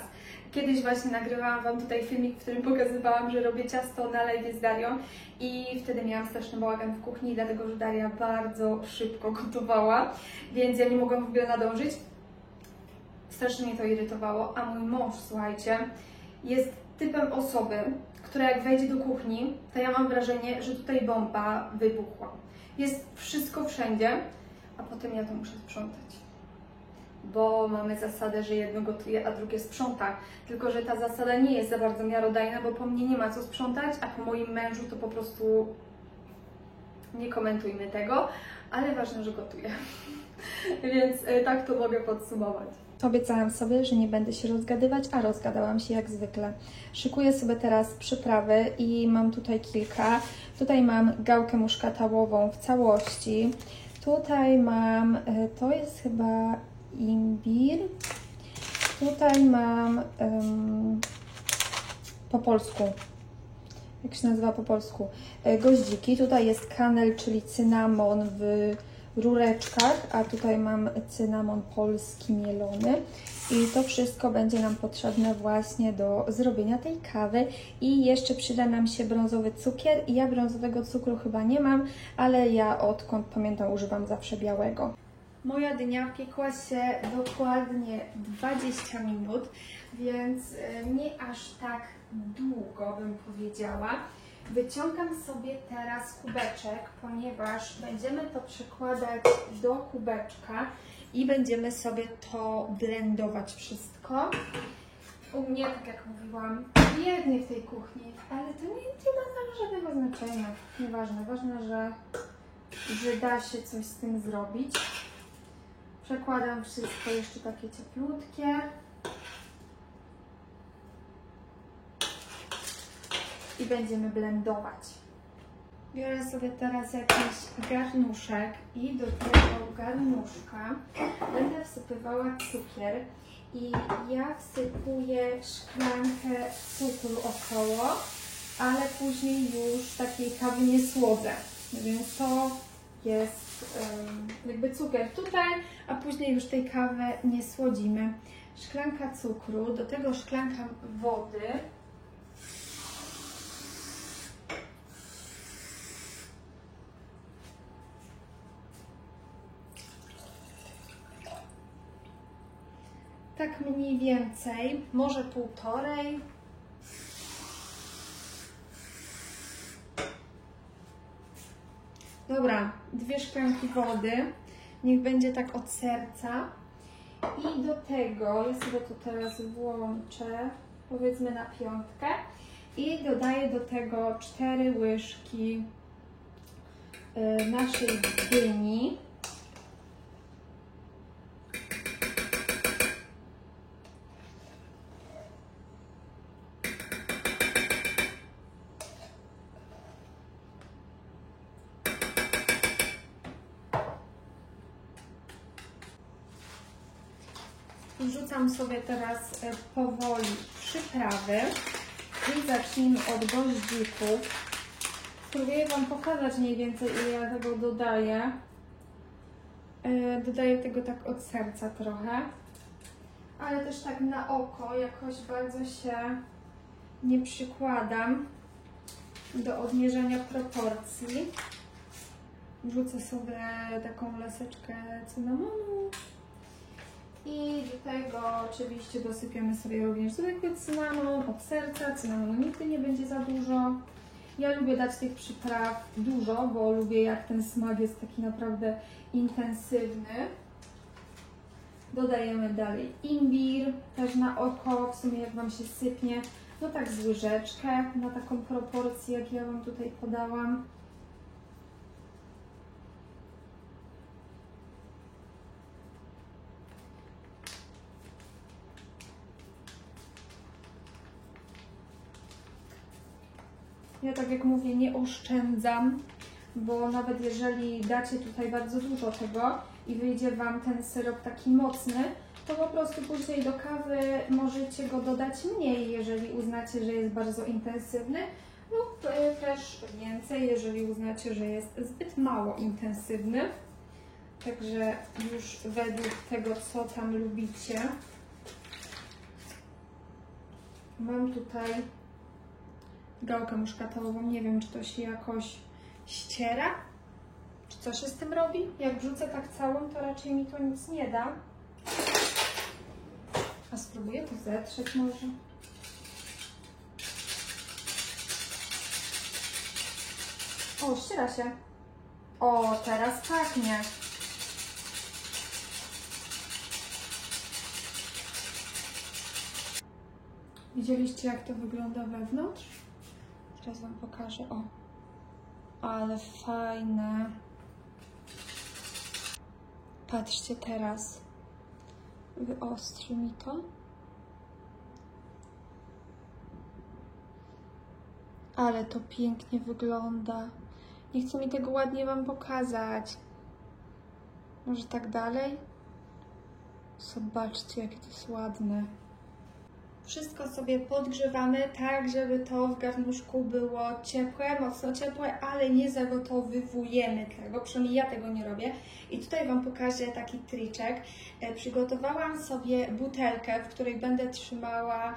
Kiedyś właśnie nagrywałam Wam tutaj filmik, w którym pokazywałam, że robię ciasto na lewie z Darią i wtedy miałam straszny bałagan w kuchni, dlatego że Daria bardzo szybko gotowała, więc ja nie mogłam w ogóle nadążyć. Strasznie mnie to irytowało, a mój mąż, słuchajcie, jest typem osoby, która jak wejdzie do kuchni, to ja mam wrażenie, że tutaj bomba wybuchła. Jest wszystko wszędzie, a potem ja to muszę sprzątać. Bo mamy zasadę, że jedno gotuje, a drugie sprząta. Tylko że ta zasada nie jest za bardzo miarodajna, bo po mnie nie ma co sprzątać, a po moim mężu to po prostu nie komentujmy tego, ale ważne, że gotuje. Więc tak to mogę podsumować. Obiecałam sobie, że nie będę się rozgadywać, a rozgadałam się jak zwykle. Szykuję sobie teraz przyprawy i mam tutaj kilka. Tutaj mam gałkę muszkatałową w całości. Tutaj mam, to jest chyba imbir. Tutaj mam po polsku, jak się nazywa po polsku, goździki. Tutaj jest kanel, czyli cynamon w rureczkach, a tutaj mam cynamon polski mielony. I to wszystko będzie nam potrzebne właśnie do zrobienia tej kawy. I jeszcze przyda nam się brązowy cukier. I ja brązowego cukru chyba nie mam, ale ja odkąd pamiętam używam zawsze białego. Moja dnia piekła się dokładnie 20 minut, więc nie aż tak długo bym powiedziała. Wyciągam sobie teraz kubeczek, ponieważ będziemy to przekładać do kubeczka i będziemy sobie to blendować wszystko. U mnie, tak jak mówiłam, biednie w tej kuchni, ale to nie ma żadnego znaczenia. Nieważne, ważne, że da się coś z tym zrobić. Przekładam wszystko jeszcze takie cieplutkie. I będziemy blendować. Biorę sobie teraz jakiś garnuszek i do tego garnuszka będę wsypywała cukier i ja wsypuję szklankę cukru około, ale później już takiej kawy nie słodzę, więc to jest jakby cukier tutaj, a później już tej kawy nie słodzimy. Szklanka cukru, do tego szklanka wody. Tak mniej więcej, może półtorej. Dobra, 2 szklanki wody, niech będzie tak od serca. I do tego, ja sobie to teraz włączę, powiedzmy na 5. I dodaję do tego 4 łyżki naszej dyni. Wrzucam sobie teraz powoli przyprawy i zacznijmy od goździków. Spróbuję Wam pokazać mniej więcej, ile ja tego dodaję. Dodaję tego tak od serca trochę, ale też tak na oko jakoś bardzo się nie przykładam do odmierzania proporcji. Wrzucę sobie taką laseczkę cynamonu i do tego oczywiście dosypiemy sobie również zwykły cynamon od serca. Cynamonu nigdy nie będzie za dużo. Ja lubię dać tych przypraw dużo, bo lubię, jak ten smak jest taki naprawdę intensywny. Dodajemy dalej imbir, też na oko, w sumie jak Wam się sypnie, no tak z łyżeczkę, na taką proporcję, jak ja Wam tutaj podałam. Ja, tak jak mówię, nie oszczędzam, bo nawet jeżeli dacie tutaj bardzo dużo tego i wyjdzie Wam ten syrop taki mocny, to po prostu później do kawy możecie go dodać mniej, jeżeli uznacie, że jest bardzo intensywny, lub też więcej, jeżeli uznacie, że jest zbyt mało intensywny. Także już według tego, co tam lubicie. Mam tutaj gałkę muszkatołową, nie wiem, czy to się jakoś ściera, czy co się z tym robi. Jak wrzucę tak całą, to raczej mi to nic nie da. A spróbuję to zetrzeć może. O, ściera się. O, teraz pachnie. Widzieliście, jak to wygląda wewnątrz? Teraz Wam pokażę. O, ale fajne. Patrzcie teraz. Wyostrzy mi to. Ale to pięknie wygląda. Nie chcę mi tego ładnie Wam pokazać. Może tak dalej? Zobaczcie, jakie to jest ładne. Wszystko sobie podgrzewamy tak, żeby to w garnuszku było ciepłe, mocno ciepłe, ale nie zagotowywujemy tego, przynajmniej ja tego nie robię. I tutaj Wam pokażę taki triczek. Przygotowałam sobie butelkę, w której będę trzymała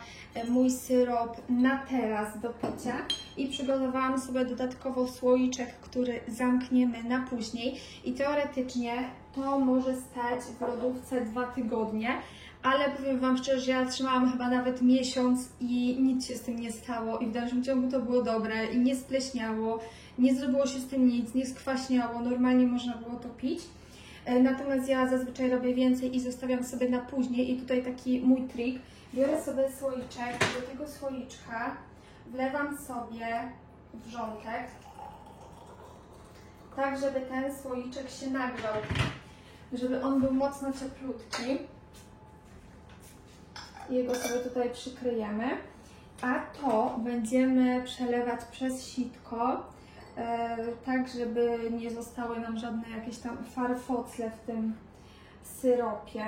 mój syrop na teraz do picia i przygotowałam sobie dodatkowo słoiczek, który zamkniemy na później i teoretycznie to może stać w lodówce 2 tygodnie. Ale powiem Wam szczerze, że ja trzymałam chyba nawet miesiąc i nic się z tym nie stało i w dalszym ciągu to było dobre i nie spleśniało, nie zrobiło się z tym nic, nie skwaśniało, normalnie można było to pić. Natomiast ja zazwyczaj robię więcej i zostawiam sobie na później i tutaj taki mój trik. Biorę sobie słoiczek, do tego słoiczka wlewam sobie wrzątek, tak żeby ten słoiczek się nagrzał, żeby on był mocno cieplutki. Jego sobie tutaj przykryjemy, a to będziemy przelewać przez sitko, tak żeby nie zostały nam żadne jakieś tam farfocle w tym syropie.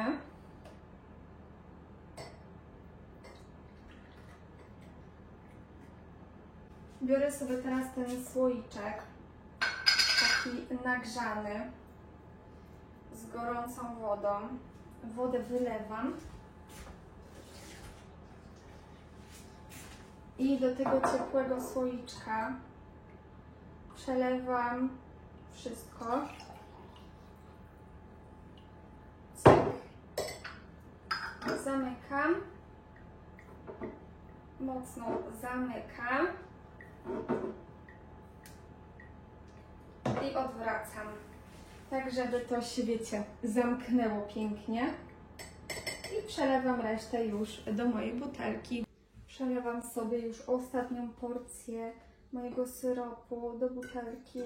Biorę sobie teraz ten słoiczek, taki nagrzany, z gorącą wodą. Wodę wylewam. I do tego ciepłego słoiczka przelewam wszystko. Cyk. Zamykam. Mocno zamykam. I odwracam. Tak, żeby to się, wiecie, zamknęło pięknie. I przelewam resztę już do mojej butelki. Przelewam sobie już ostatnią porcję mojego syropu do butelki.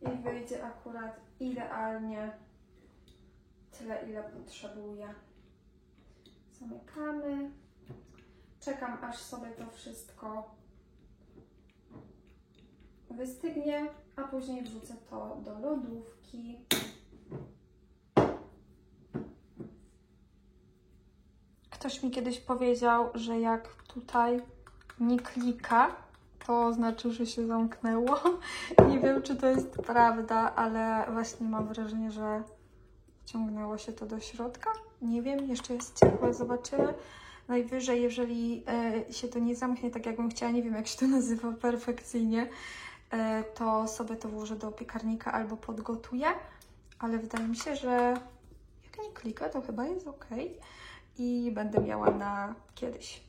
I wyjdzie akurat idealnie tyle, ile potrzebuję. Zamykamy. Czekam, aż sobie to wszystko wystygnie, a później wrzucę to do lodówki. Kto Ktoś mi kiedyś powiedział, że jak tutaj nie klika, to znaczy, że się zamknęło. Nie wiem, czy to jest prawda, ale właśnie mam wrażenie, że wciągnęło się to do środka. Nie wiem, jeszcze jest ciepłe, zobaczymy. Najwyżej, jeżeli się to nie zamknie tak, jakbym chciała, nie wiem, jak się to nazywa perfekcyjnie, to sobie to włożę do piekarnika albo podgotuję. Ale wydaje mi się, że jak nie klika, to chyba jest ok. I będę miała na kiedyś.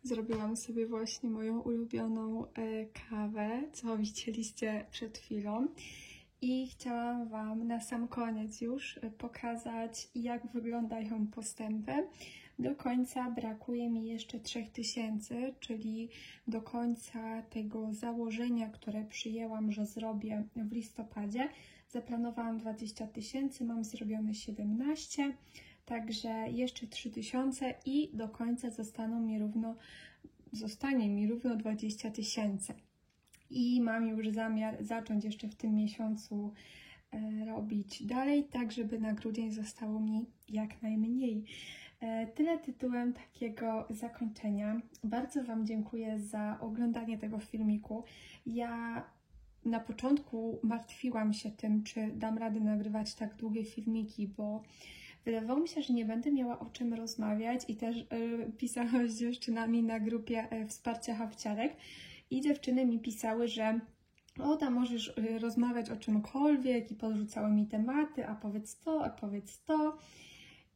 Zrobiłam sobie właśnie moją ulubioną kawę, co widzieliście przed chwilą. I chciałam Wam na sam koniec już pokazać, jak wyglądają postępy. Do końca brakuje mi jeszcze 3000, czyli do końca tego założenia, które przyjęłam, że zrobię w listopadzie. Zaplanowałam 20 000, mam zrobione 17, także jeszcze 3000 i do końca zostanie mi równo 20 000. I mam już zamiar zacząć jeszcze w tym miesiącu robić dalej, tak żeby na grudzień zostało mi jak najmniej. Tyle tytułem takiego zakończenia. Bardzo Wam dziękuję za oglądanie tego filmiku. Ja na początku martwiłam się tym, czy dam radę nagrywać tak długie filmiki, bo wydawało mi się, że nie będę miała o czym rozmawiać i też pisałam z dziewczynami na grupie Wsparcia Hawciarek i dziewczyny mi pisały, że tam możesz rozmawiać o czymkolwiek i podrzucały mi tematy, a powiedz to, a powiedz to.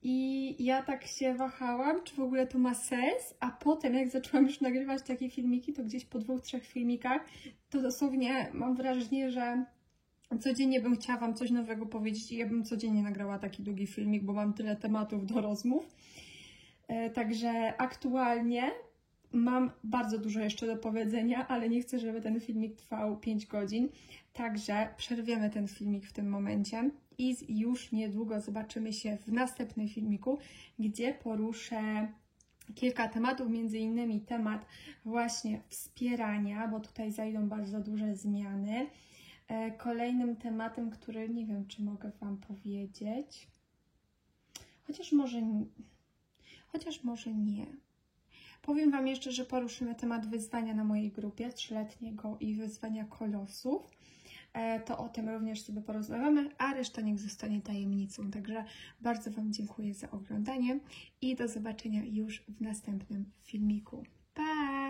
I ja tak się wahałam, czy w ogóle to ma sens, a potem jak zaczęłam już nagrywać takie filmiki, to gdzieś po 2-3 filmikach, to dosłownie mam wrażenie, że codziennie bym chciała Wam coś nowego powiedzieć i ja bym codziennie nagrała taki długi filmik, bo mam tyle tematów do rozmów. Także aktualnie mam bardzo dużo jeszcze do powiedzenia, ale nie chcę, żeby ten filmik trwał 5 godzin. Także przerwiemy ten filmik w tym momencie i już niedługo zobaczymy się w następnym filmiku, gdzie poruszę kilka tematów, między innymi temat właśnie wspierania, bo tutaj zajdą bardzo duże zmiany. Kolejnym tematem, który nie wiem, czy mogę Wam powiedzieć, chociaż może nie. Powiem Wam jeszcze, że poruszymy temat wyzwania na mojej grupie 3-letniego i wyzwania kolosów. To o tym również sobie porozmawiamy, a reszta niech zostanie tajemnicą. Także bardzo Wam dziękuję za oglądanie i do zobaczenia już w następnym filmiku. Pa!